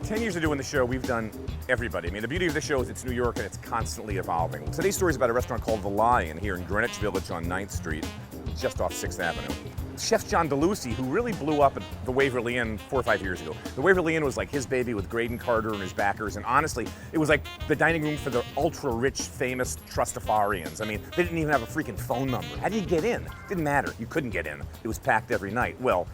10 years of doing the show, we've done everybody. I mean, the beauty of the show is it's New York and it's constantly evolving. Today's story is about a restaurant called The Lion here in Greenwich Village on 9th Street, just off 6th Avenue. Chef John DeLucie, who really blew up at the Waverly Inn 4 or 5 years ago. The Waverly Inn was like his baby with Graydon Carter and his backers, and honestly, it was like the dining room for the ultra-rich, famous Trustafarians. I mean, they didn't even have a freaking phone number. How did you get in? Didn't matter. You couldn't get in. It was packed every night. Well,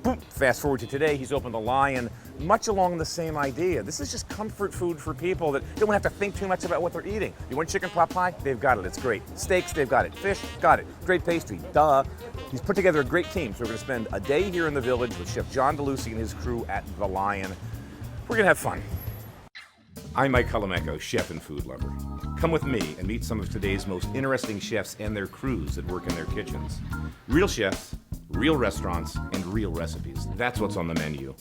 boom, fast forward to today, he's opened The Lion, much along the same idea. This is just comfort food for people that don't have to think too much about what they're eating. You want chicken pot pie? They've got it, it's great. Steaks, they've got it. Fish, got it. Great pastry, duh. He's put together a great team, so we're gonna spend a day here in the village with Chef John DeLucie and his crew at The Lion. We're gonna have fun. I'm Mike Colameco, chef and food lover. Come with me and meet some of today's most interesting chefs and their crews that work in their kitchens. Real chefs, real restaurants, and real recipes. That's what's on the menu.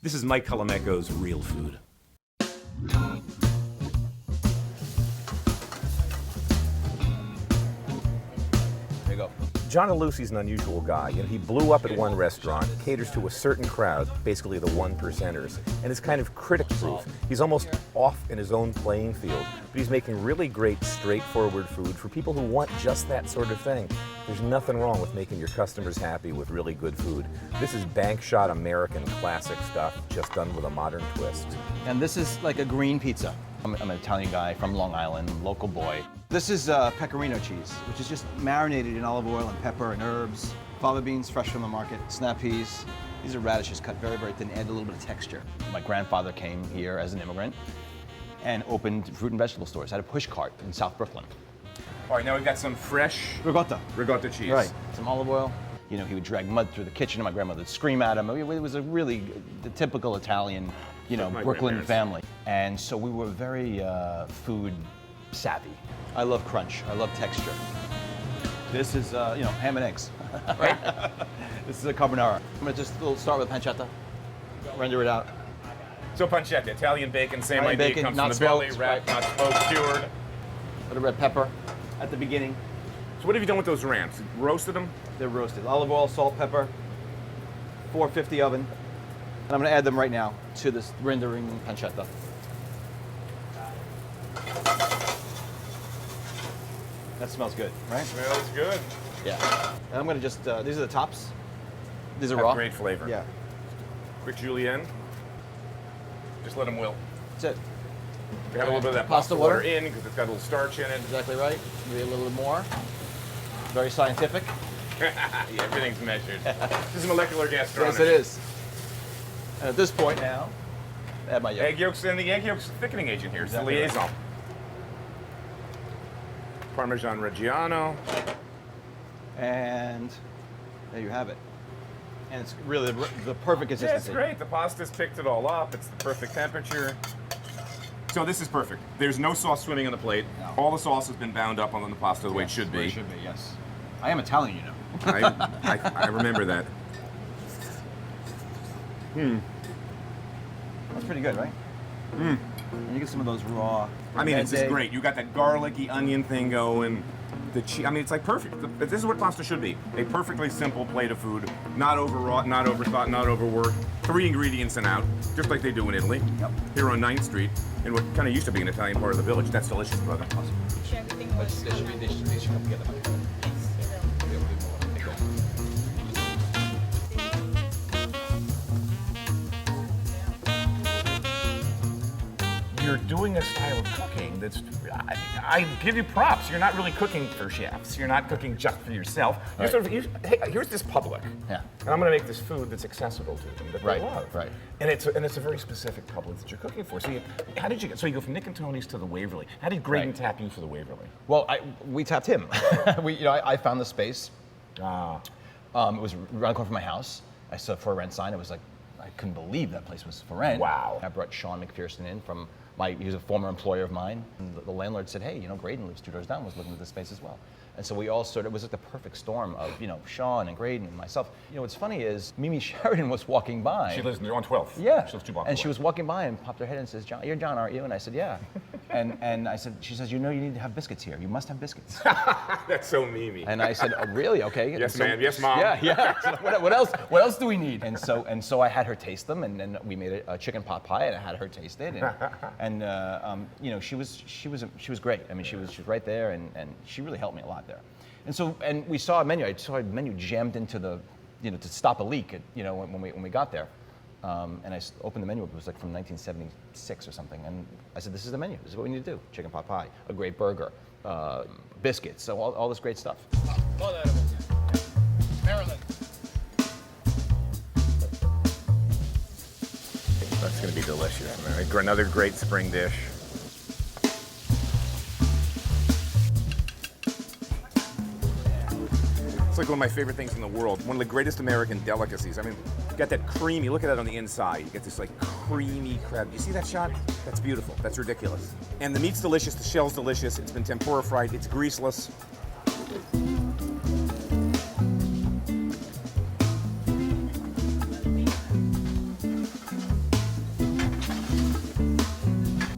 This is Mike Colameco's Real Food. There you go. John DeLucie's an unusual guy. You know, he blew up at one restaurant, caters to a certain crowd, basically the one percenters, and is kind of critic-proof. He's almost off in his own playing field, but he's making really great, straightforward food for people who want just that sort of thing. There's nothing wrong with making your customers happy with really good food. This is bank shot American classic stuff, just done with a modern twist. And this is like a green pizza. I'm an Italian guy from Long Island, local boy. This is pecorino cheese, which is just marinated in olive oil and pepper and herbs. Fava beans, fresh from the market, snap peas. These are radishes cut very, very thin, add a little bit of texture. My grandfather came here as an immigrant and opened fruit and vegetable stores, had a push cart in South Brooklyn. All right, now we've got some fresh ricotta cheese. Right, some olive oil. You know, he would drag mud through the kitchen and my grandmother would scream at him. It was a really, the typical Italian, you know, Brooklyn family. And so we were very food savvy. I love crunch, I love texture. This is, you know, ham and eggs, right? This is a carbonara. I'm gonna just start with pancetta, render it out. So pancetta, Italian bacon, same Italian idea, bacon, comes not from the belly, smoked, wrapped, right. not smoked, cured. A little red pepper at the beginning. So what have you done with those ramps? Roasted them? They're roasted. Olive oil, salt, pepper, 450 oven. And I'm gonna add them right now to this rendering pancetta. That smells good, right? Smells good. Yeah. And I'm gonna just, these are the tops. These are Have raw. great flavor. Yeah. Quick julienne. Just let them wilt. That's it. We have a little bit of that Pasta pasta water water in because it's got a little starch in it. Exactly right. Maybe a little bit more. Very scientific. Yeah, everything's measured. This is molecular gastronomy. Yes, it is. And at this point now, add my yolk. Egg yolks, and the egg yolks thickening agent here. It's the Exactly right. liaison. Parmesan Reggiano. And there you have it. And it's really the perfect Yeah, consistency. it's great. The pasta's picked it all up. It's the perfect temperature. So this is perfect. There's no sauce swimming on the plate. No. All the sauce has been bound up on the pasta the way it should be. It should be, yes. I am Italian, you know. I remember that. That's pretty good, right? And you get some of those raw. I mean, it's just verde. great. You got that garlicky onion thing going. The cheese. I mean, it's like perfect. This is what pasta should be. A perfectly simple plate of food. Not overwrought, not overthought, not overworked. 3 ingredients and out, just like they do in Italy. Yep. Here on 9th Street, in what kind of used to be an Italian part of the village. That's delicious, brother. Awesome. Everything was They should come together. You're doing a style of cooking that's, I give you props. You're not really cooking for chefs. You're not cooking just for yourself. You're Right. sort of, hey, here's this public. Yeah. And I'm going to make this food that's accessible to them, that Right, they love. right. And it's a very specific public that you're cooking for. So how did you get? So you go from Nick and Tony's to the Waverly. How did Graydon Right. tap you for the Waverly? Well, we tapped him. I found the space. Ah. It was around the corner from my house. I saw a for rent sign. It was like, I couldn't believe that place was for rent. Wow. I brought Sean McPherson in from he was a former employer of mine. And the landlord said, hey, you know, Graydon lives 2 doors down, was looking at this space as well. And so we all it was like the perfect storm of, you know, Sean and Graydon and myself. You know, what's funny is Mimi Sheridan was walking by. She lives on 12th. Yeah. She lives 2 blocks And she away. was walking by and popped her head and says, John, you're John, aren't you? And I said, yeah. And I said, she says, you know, you need to have biscuits here. You must have biscuits. That's so memey. And I said, oh, really? Okay. Yes, so, ma'am. Yes, mom. Yeah. So what else? What else do we need? And so I had her taste them, and then we made a chicken pot pie, and I had her taste it, and you know, she was great. I mean, she was right there, and she really helped me a lot there. And we saw a menu. I saw a menu jammed into the, you know, to stop a leak. You know, when we got there. And I opened the menu up. It was like from 1976 or something. And I said, this is the menu. This is what we need to do. Chicken pot pie, a great burger, biscuits, so all this great stuff. Maryland. That's going to be delicious, man. Another great spring dish. It's like one of my favorite things in the world. One of the greatest American delicacies. I mean, you got that creamy, look at that on the inside. You get this like creamy crab. You see that shot? That's beautiful. That's ridiculous. And the meat's delicious, the shell's delicious. It's been tempura fried, it's greaseless.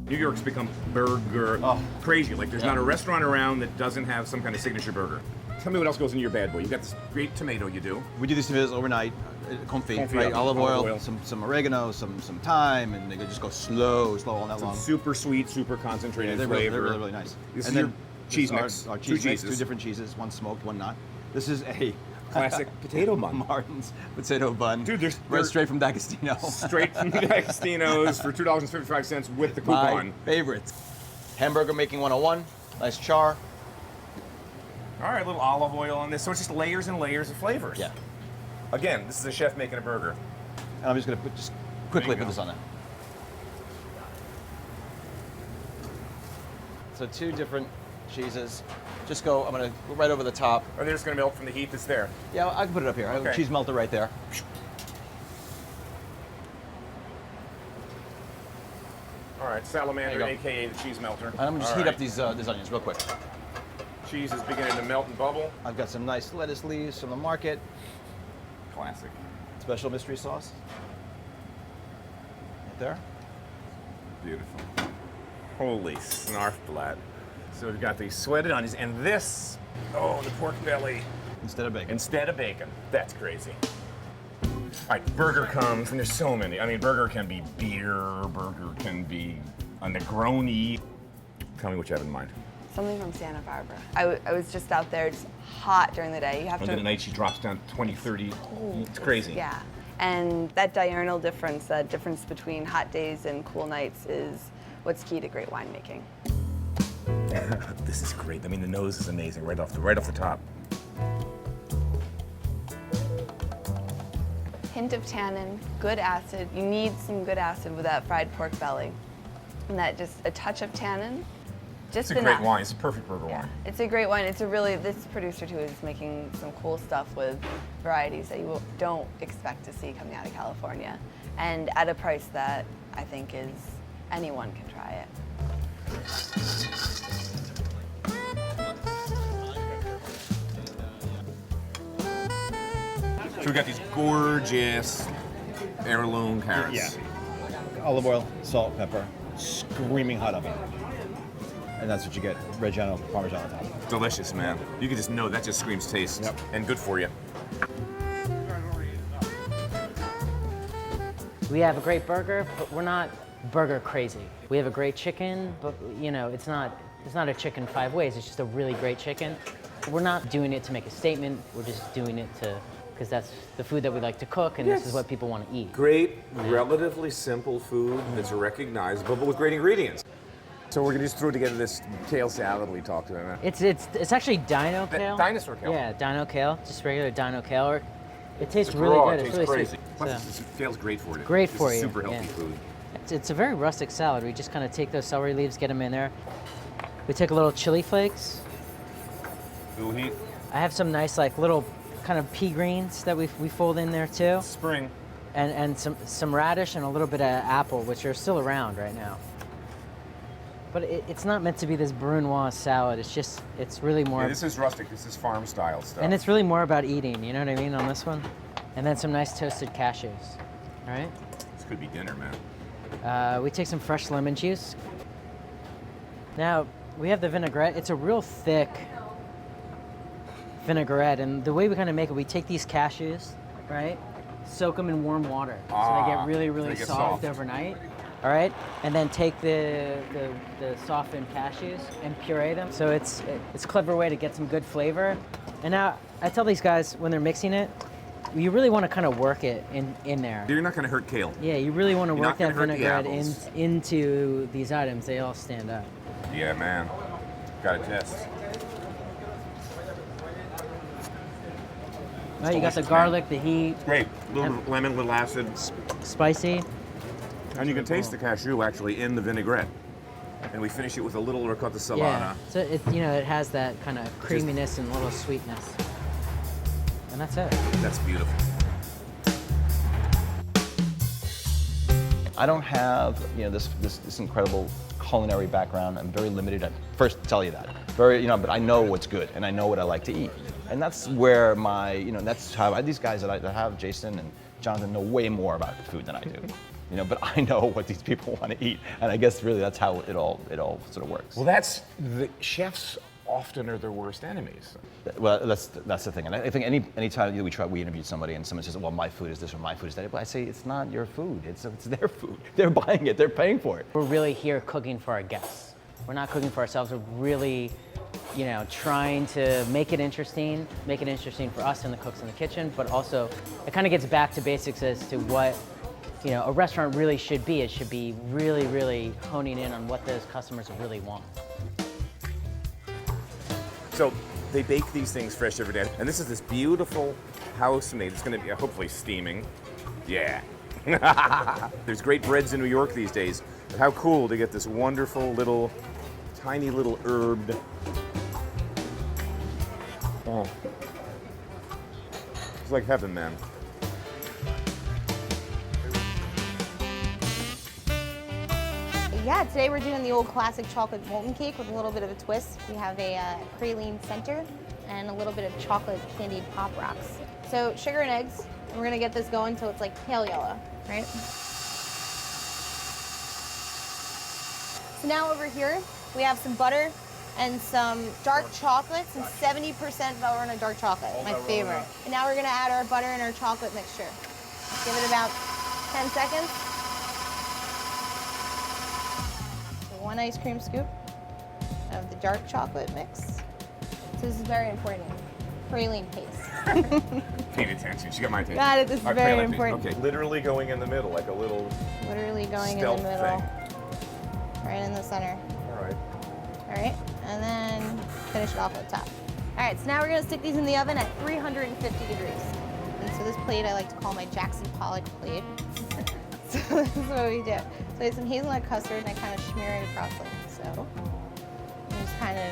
New York's become burger crazy. Like there's not a restaurant around that doesn't have some kind of signature burger. Tell me what else goes into your bad boy. You got this great tomato you do. We do these tomatoes overnight, confit, right? Olive oil, some oregano, some thyme, and they just go slow all night long. Super sweet, super concentrated flavor. They're really nice. This is your cheese mix. Our cheese mix, two different cheeses, one smoked, one not. This is a classic potato bun. Martin's potato bun. Dude, they're straight from D'Agostino. Straight from D'Agostino's for $2.55 with the coupon. My favorites. Hamburger making 101, nice char. All right, a little olive oil on this. So it's just layers and layers of flavors. Yeah. Again, this is a chef making a burger. And I'm just gonna quickly put this on there. So two different cheeses. I'm gonna go right over the top. Are they just gonna melt from the heat that's there? Yeah, I can put it up here. I have a cheese melter right there. All right, salamander, AKA the cheese melter. And I'm gonna just heat up these onions real quick. Cheese is beginning to melt and bubble. I've got some nice lettuce leaves from the market. Classic. Special mystery sauce. Right there. Beautiful. Holy snarfblatt. So we've got these sweated onions, and this, the pork belly. Instead of bacon. Instead of bacon. That's crazy. All right, burger comes, and there's so many. I mean, burger can be beer, burger can be a Negroni. Tell me what you have in mind. Something from Santa Barbara. I was just out there, it's hot during the day. You have and then at night she drops down 20, 30. It's crazy. Yeah. And that diurnal difference, that difference between hot days and cool nights is what's key to great winemaking. This is great. I mean, the nose is amazing right off the top. Hint of tannin, good acid. You need some good acid with that fried pork belly. And that just a touch of tannin. Just it's a great wine. It's a perfect burger wine. It's a great wine. This producer too is making some cool stuff with varieties that you don't expect to see coming out of California, and at a price that I think is anyone can try it. So we got these gorgeous heirloom carrots. Yeah. Olive oil, salt, pepper, screaming hot oven. And that's what you get, Reggiano Parmesan on top. Delicious, man. You can just know that just screams taste and good for you. We have a great burger, but we're not burger crazy. We have a great chicken, but you know, it's not a chicken 5 ways. It's just a really great chicken. We're not doing it to make a statement. We're just doing it because that's the food that we like to cook, and this is what people want to eat. Great, relatively simple food that's recognizable, but with great ingredients. So we're gonna just throw together this kale salad we talked about. It's actually dino kale. Dinosaur kale. Yeah, dino kale, just regular dino kale. It tastes It's really raw, good. It It's tastes really crazy. sweet. Plus, So, this kale's great for you. great for you. Super healthy food. It's a very rustic salad. We just kind of take those celery leaves, get them in there. We take a little chili flakes. Ooh, heat. I have some nice like little kind of pea greens that we fold in there too. Spring. And some radish and a little bit of apple, which are still around right now. But it's not meant to be this brunoise salad. It's really more. Yeah, this is rustic. This is farm style stuff. And it's really more about eating. You know what I mean on this one. And then some nice toasted cashews. All right. This could be dinner, man. We take some fresh lemon juice. Now, we have the vinaigrette. It's a real thick vinaigrette, and the way we kind of make it, we take these cashews, right? Soak them in warm water so they get really, really soft overnight. All right, and then take the softened cashews and puree them. So it's a clever way to get some good flavor. And now I tell these guys when they're mixing it, you really want to kind of work it in there. You're not going to hurt kale. Yeah, you really want to work that vinaigrette into these items. They all stand up. Yeah, man. Got to test. Right, you got the garlic, the heat. Great. A little bit of lemon, a little acid. Spicy. And you can taste the cashew actually in the vinaigrette. And we finish it with a little ricotta salata. Yeah. So it has that kind of creaminess and a little sweetness. And that's it. That's beautiful. I don't have this incredible culinary background. I'm very limited. I first tell you that. But I know what's good and I know what I like to eat. And that's where that's how these guys that I have, Jason and Jonathan, know way more about food than I do. But I know what these people want to eat, and I guess really that's how it all sort of works. Well, that's the chefs often are their worst enemies. Well, that's the thing, and I think any time we interview somebody and someone says, "Well, my food is this or my food is that," but I say it's not your food; it's their food. They're buying it. They're paying for it. We're really here cooking for our guests. We're not cooking for ourselves. We're really, trying to make it interesting for us and the cooks in the kitchen, but also it kind of gets back to basics as to what a restaurant really should be. It should be really, really honing in on what those customers really want. So they bake these things fresh every day. And this is this beautiful house made. It's going to be hopefully steaming. Yeah. There's great breads in New York these days. But how cool to get this wonderful little, tiny little herbed. Oh. It's like heaven, man. Yeah, today we're doing the old classic chocolate molten cake with a little bit of a twist. We have a praline center and a little bit of chocolate candied pop rocks. So sugar and eggs, and we're gonna get this going until it's like pale yellow, right? So now over here, we have some butter and some dark chocolate, some 70% Valrhona dark chocolate, my favorite. And now we're gonna add our butter and our chocolate mixture. Give it about 10 seconds. 1 ice cream scoop of the dark chocolate mix. So this is very important. Praline paste. Paying attention. She got my attention. Got it. This is very important. Okay, literally going in the middle, like a little Literally going in the stealth middle. thing. Right in the center. All right. All right, and then finish it off at the top. All right, so now we're gonna stick these in the oven at 350 degrees. And so this plate I like to call my Jackson Pollock plate. So this is what we do. So I have some hazelnut custard and I kind of smear it across like so. And just kind of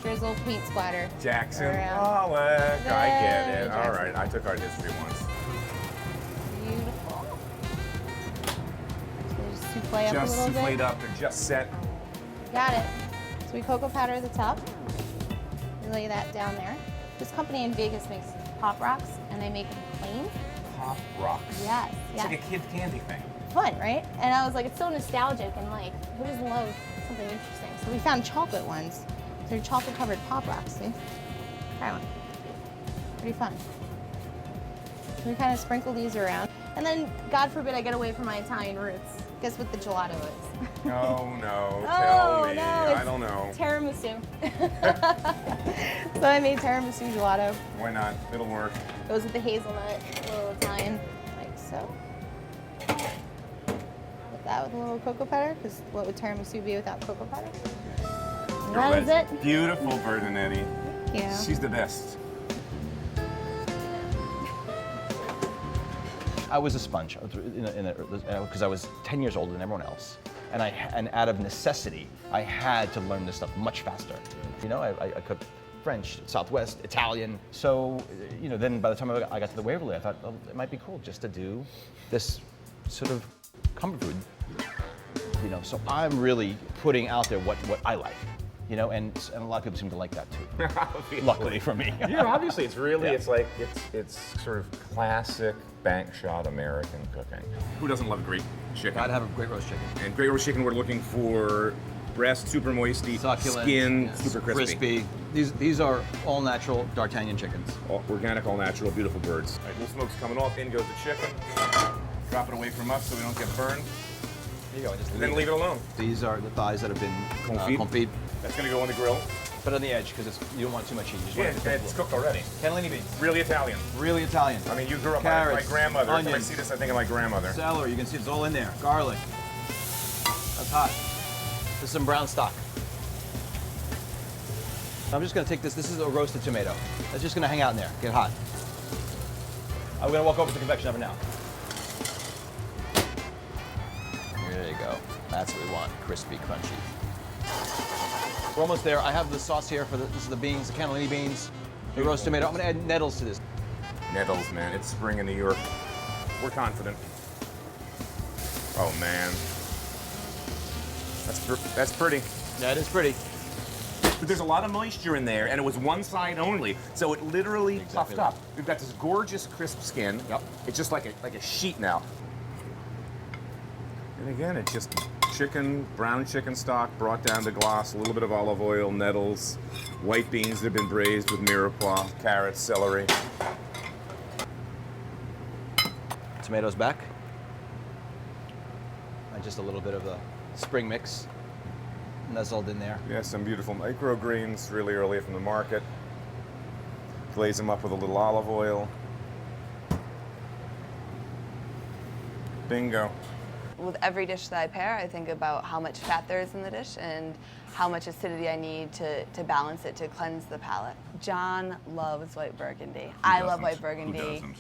drizzle paint splatter. Jackson around. Pollock. I get it. Jackson. All right. I took art history once. Beautiful. So just souffle up a Just little souffled bit. up. They're just set. Got it. So we cocoa powder the top. We lay that down there. This company in Vegas makes pop rocks and they make them plain. Pop rocks. Yes, It's yes. like a kid candy thing. Fun, right? And I was like, it's so nostalgic and like, who doesn't love something interesting? So we found chocolate ones. They're chocolate covered pop rocks, see? Try one. Pretty fun. So we kind of sprinkle these around. And then, God forbid I get away from my Italian roots. Guess what the gelato is? Oh no, Oh, tell me. no, I it's don't know. Tiramisu. So I made tiramisu gelato. Why not? It'll work. Goes with the hazelnut, a little Italian, like so. With that with a little cocoa powder, because what would tiramisu be without cocoa powder? And that is it. Beautiful, Bertanetti. Yeah. She's the best. I was a sponge because I was 10 years older than everyone else. And out of necessity, I had to learn this stuff much faster. I cooked French, Southwest, Italian. So, then by the time I got to the Waverly, I thought, oh, it might be cool just to do this sort of comfort food. So I'm really putting out there what I like. And a lot of people seem to like that too. Luckily for me. Yeah, obviously it's really, Yeah. it's like, it's sort of classic bank shot American cooking. Who doesn't love a great chicken? Gotta have a great roast chicken. And great roast chicken, we're looking for Breast, super moisty. Succulent. Skin, Yes. super crispy. These are all natural D'Artagnan chickens. All organic, all natural, beautiful birds. All right, little smoke's coming off. In goes the chicken. Drop it away from us so we don't get burned. There you go. Just And then leave it alone. These are the thighs that have been Confit. That's gonna go on the grill. But on the edge, because you don't want too much heat. You just Yeah, want it to it's cooked already. Cannellini beans. Really Italian. Really Italian. I mean, you grew up Carrots, like my grandmother. When I onions. see this, I think of my grandmother. Celery, you can see it's all in there. Garlic. That's hot. This is some brown stock. I'm just gonna take this. This is a roasted tomato. That's just gonna hang out in there, get hot. I'm gonna walk over to the convection oven now. There you go. That's what we want, crispy, crunchy. We're almost there. I have the sauce here for this is the beans, the cannellini beans, the roast tomato. I'm gonna add nettles to this. Nettles, man. It's spring in New York. We're confident. Oh, man. That's pretty. That is pretty. But there's a lot of moisture in there, and it was one side only, so it literally puffed up. We've got this gorgeous crisp skin. Yep. It's just like a sheet now. And again, it's just chicken, brown chicken stock brought down to gloss, a little bit of olive oil, nettles, white beans that have been braised with mirepoix, carrots, celery. Tomatoes back. And just a little bit of the spring mix nuzzled in there. Yeah, some beautiful microgreens really early from the market. Glaze them up with a little olive oil. Bingo. With every dish that I pair, I think about how much fat there is in the dish and how much acidity I need to balance it, to cleanse the palate. John loves white burgundy. I love white burgundy. Who doesn't?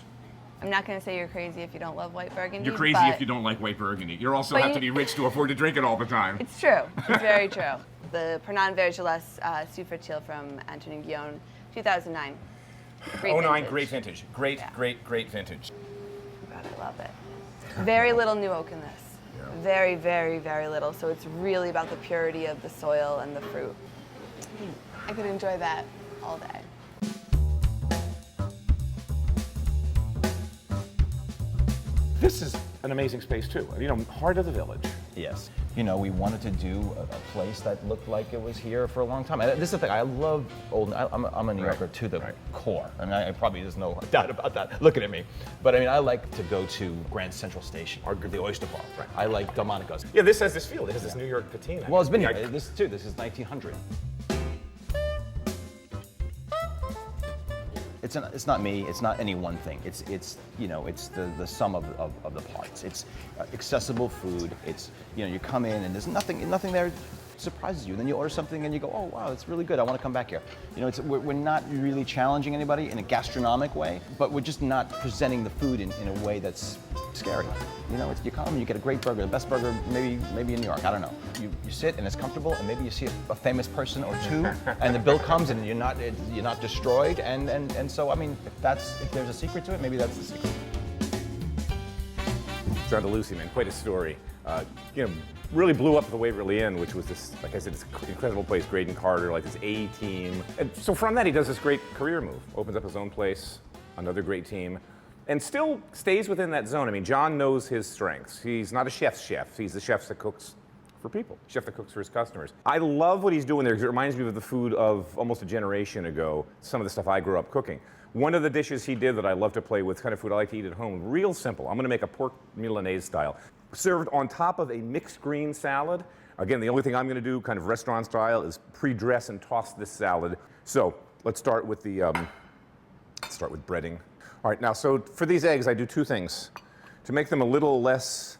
I'm not going to say you're crazy if you don't love white burgundy. You're crazy but if you don't like white burgundy. You also But have you- to be rich to afford to drink it all the time. It's true. It's very true. The Pernod Vergelès Souffre from Antonin Guillaume, 2009. Great 09, vintage. great vintage. Great, Yeah. great vintage. God, I love it. Very little new oak in this. Yeah. Very, very, very little. So it's really about the purity of the soil and the fruit. I could enjoy that all day. This is an amazing space too. You know, heart of the village. Yes. You know, we wanted to do a place that looked like it was here for a long time. This is the thing, I love old, I'm a New Yorker to the core. I mean, I probably, there's no doubt about that, looking at me. But I mean, I like to go to Grand Central Station, or the Oyster Bar. Right. I like Delmonico's. Yeah, this has this feel. It has this New York patina. Well, it's been here, Yeah, this too, this is 1900. It's not me. It's not any one thing. It's you know, it's the sum of the parts. It's accessible food. It's, you know, you come in and there's nothing there surprises you. Then you order something and you go, oh wow, it's really good. I want to come back here. You know, we're not really challenging anybody in a gastronomic way, but we're just not presenting the food in a way that's scary. You know, you come and you get a great burger, the best burger maybe in New York. I don't know. You sit and it's comfortable, and maybe you see a famous person or two, and the bill comes and you're not destroyed. And so I mean, if there's a secret to it, maybe that's the secret. John DeLucie, man, quite a story. You know, really blew up the Waverly Inn, which was this, like I said, this incredible place, Graydon Carter, like this A team. And so from that, he does this great career move, opens up his own place, another great team, and still stays within that zone. I mean, John knows his strengths. He's not a chef's chef. He's the chef that cooks for people, chef that cooks for his customers. I love what he's doing there because it reminds me of the food of almost a generation ago, some of the stuff I grew up cooking. One of the dishes he did that I love to play with, kind of food I like to eat at home, real simple. I'm gonna make a pork milanese style, served on top of a mixed green salad. Again, the only thing I'm gonna do, kind of restaurant style, is pre-dress and toss this salad. So let's start with breading. All right, now, so for these eggs, I do two things. To make them a little less,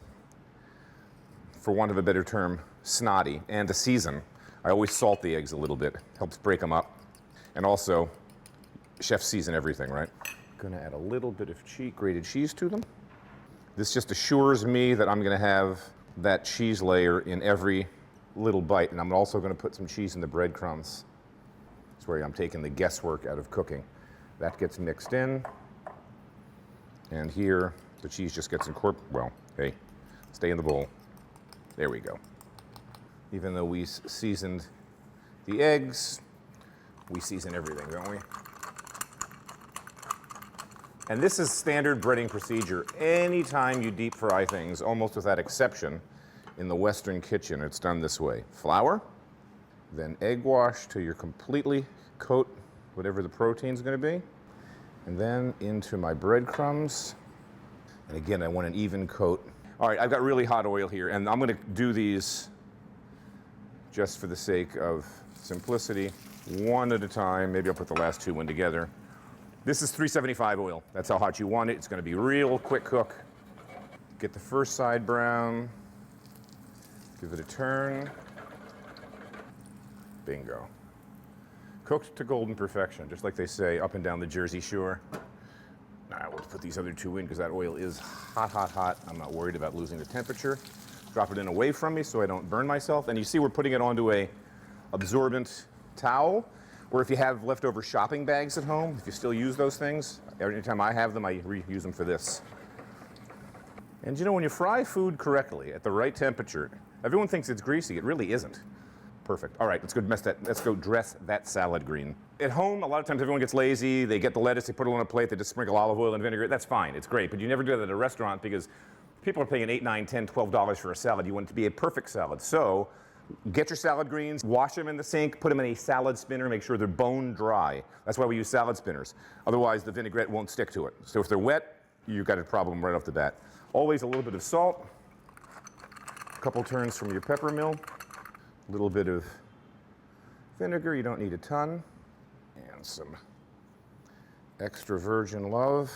for want of a better term, snotty, and to season, I always salt the eggs a little bit. Helps break them up. And also, chefs season everything, right? Gonna add a little bit of grated cheese to them. This just assures me that I'm gonna have that cheese layer in every little bite, and I'm also gonna put some cheese in the breadcrumbs. That's where I'm taking the guesswork out of cooking. That gets mixed in. And here, the cheese just gets incorporated. Well, hey, stay in the bowl. There we go. Even though we seasoned the eggs, we season everything, don't we? And this is standard breading procedure. Anytime you deep fry things, almost without exception, in the Western kitchen, it's done this way. Flour, then egg wash till you're completely coat whatever the protein's gonna be. And then into my breadcrumbs. And again, I want an even coat. All right, I've got really hot oil here, and I'm gonna do these just for the sake of simplicity, one at a time. Maybe I'll put the last two in together. This is 375 oil. That's how hot you want it. It's gonna be real quick cook. Get the first side brown, give it a turn. Bingo. Cooked to golden perfection, just like they say up and down the Jersey Shore. Now we'll put these other two in because that oil is hot, hot, hot. I'm not worried about losing the temperature. Drop it in away from me so I don't burn myself. And you see we're putting it onto a absorbent towel, or if you have leftover shopping bags at home, if you still use those things, every time I have them, I reuse them for this. And you know, when you fry food correctly at the right temperature, everyone thinks it's greasy. It really isn't. Perfect. All right, let's go dress that salad green. At home, a lot of times everyone gets lazy. They get the lettuce, they put it on a plate, they just sprinkle olive oil and vinegar. That's fine, it's great, but you never do that at a restaurant because people are paying $8, $9, $10, $12 for a salad. You want it to be a perfect salad. So get your salad greens, wash them in the sink, put them in a salad spinner, make sure they're bone dry. That's why we use salad spinners. Otherwise, the vinaigrette won't stick to it. So if they're wet, you've got a problem right off the bat. Always a little bit of salt, a couple turns from your pepper mill, a little bit of vinegar, you don't need a ton, and some extra virgin love.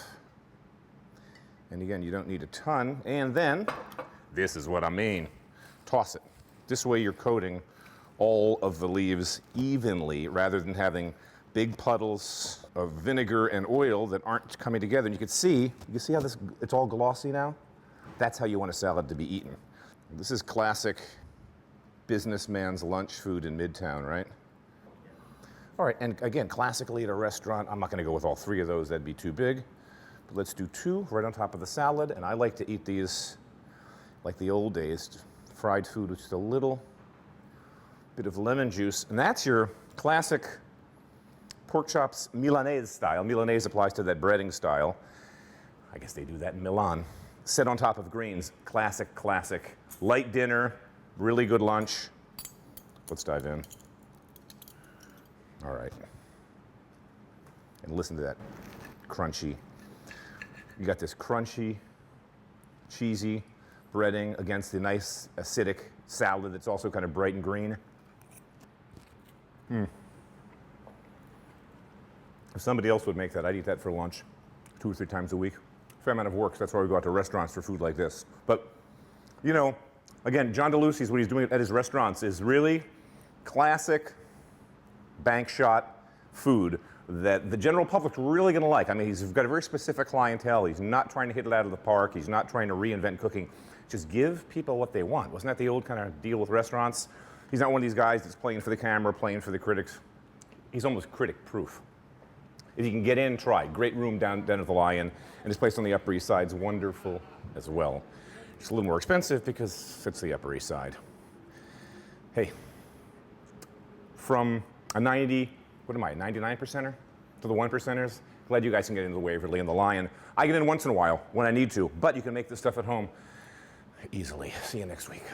And again, you don't need a ton. And then, this is what I mean, toss it. This way you're coating all of the leaves evenly rather than having big puddles of vinegar and oil that aren't coming together. And you can see how it's all glossy now? That's how you want a salad to be eaten. This is classic businessman's lunch food in Midtown, right? All right, and again, classically at a restaurant, I'm not gonna go with all three of those, that'd be too big. But let's do two right on top of the salad, and I like to eat these like the old days, fried food with just a little bit of lemon juice. And that's your classic pork chops milanese style. Milanese applies to that breading style. I guess they do that in Milan. Set on top of greens, classic, classic. Light dinner, really good lunch. Let's dive in. All right. And listen to that crunchy. You got this crunchy, cheesy breading against the nice acidic salad that's also kind of bright and green. If somebody else would make that, I'd eat that for lunch 2 or 3 times a week. Fair amount of work, so that's why we go out to restaurants for food like this. But, you know, again, John DeLucie's, what he's doing at his restaurants is really classic bank shot food that the general public's really gonna like. I mean, he's got a very specific clientele. He's not trying to hit it out of the park. He's not trying to reinvent cooking. Just give people what they want. Wasn't that the old kind of deal with restaurants? He's not one of these guys that's playing for the camera, playing for the critics. He's almost critic-proof. If you can get in, try. Great room down at the Lion, and this place on the Upper East Side's wonderful as well. It's a little more expensive because it's the Upper East Side. Hey, from a 99%er to the 1%ers, glad you guys can get into the Waverly and the Lion. I get in once in a while when I need to, but you can make this stuff at home easily. See you next week.